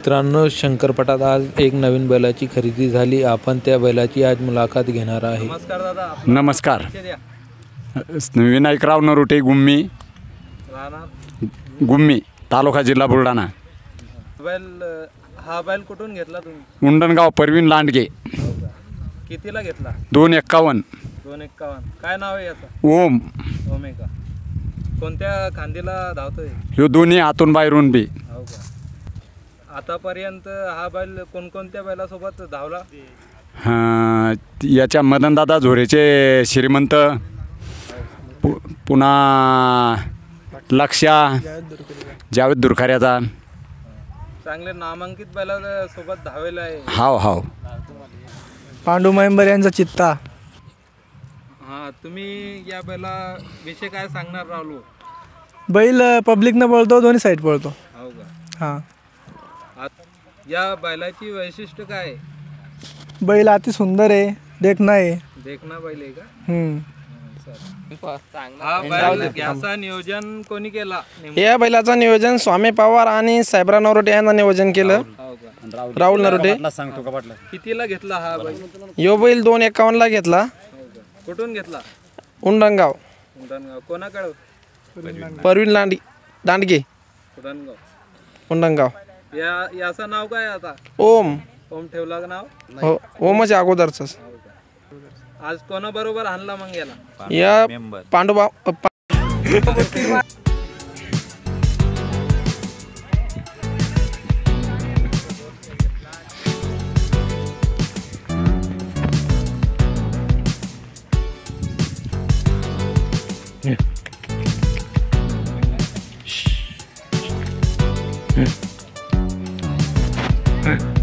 मित्रांनो, शंकरपटात आज एक नवीन बैलाची खरेदी झाली. आपण त्या बैलाची आज मुलाखत घेणार आहे. नमस्कार दादा. नमस्कार. विनायकराव नरोटे, गुम्मी, तालुका जिल्हा बुलढाणा. हा बैल कुठून घेतला तुम्ही? उंडणगाव, परवीन लांडगे. कितीला घेतला? 251. 251. काय नाव आहे याचं? ओम. ओम आहे का? कोणत्या खांदीला धावतोय? ह्यो दोन्ही हातून बाहेरून बी. हो का? आतापर्यंत हा बैल कोणकोणत्या बैलासोबत धावला? याच्या मदनदादा झोरेचे श्रीमंत, पुन्हा लक्ष्या, जावेद दुरखऱ्याचा. चांगले नामांकित बैलासोबत धावेला आहे. हाव हाव. पांडू मेंबर यांचा चित्ता. हां, तुम्ही या बैला विषय काय सांगणार राहुल? बैल पब्लिकनं पळतो, दोन्ही साईड पळतो. हो का? हां. या बैलाची वैशिष्ट्य काय आहे? बैल अति सुंदर आहे, देखना आहे. देखना बैल आहे का? हा बैल घ्यायचा नियोजन कोणी केला? या बैलाचं नियोजन स्वामी पवार आणि साहेबराव नरोटे यांना नियोजन केलं. हो का? राहुल नरोटे. कितीला घेतला हा बैल? यो बैल 251 ला घेतला. हो का? कुठून घेतला? उंडणगाव, कोणाकडे? परवीन दांडगे, उंडणगाव. उंडणगाव. याचं नाव काय आता? ओम. ओम ठेवला का नाव? हो, ओमच अगोदरच. आज कोणा बरोबर आणला मग याला? या पांडुबा. Yeah.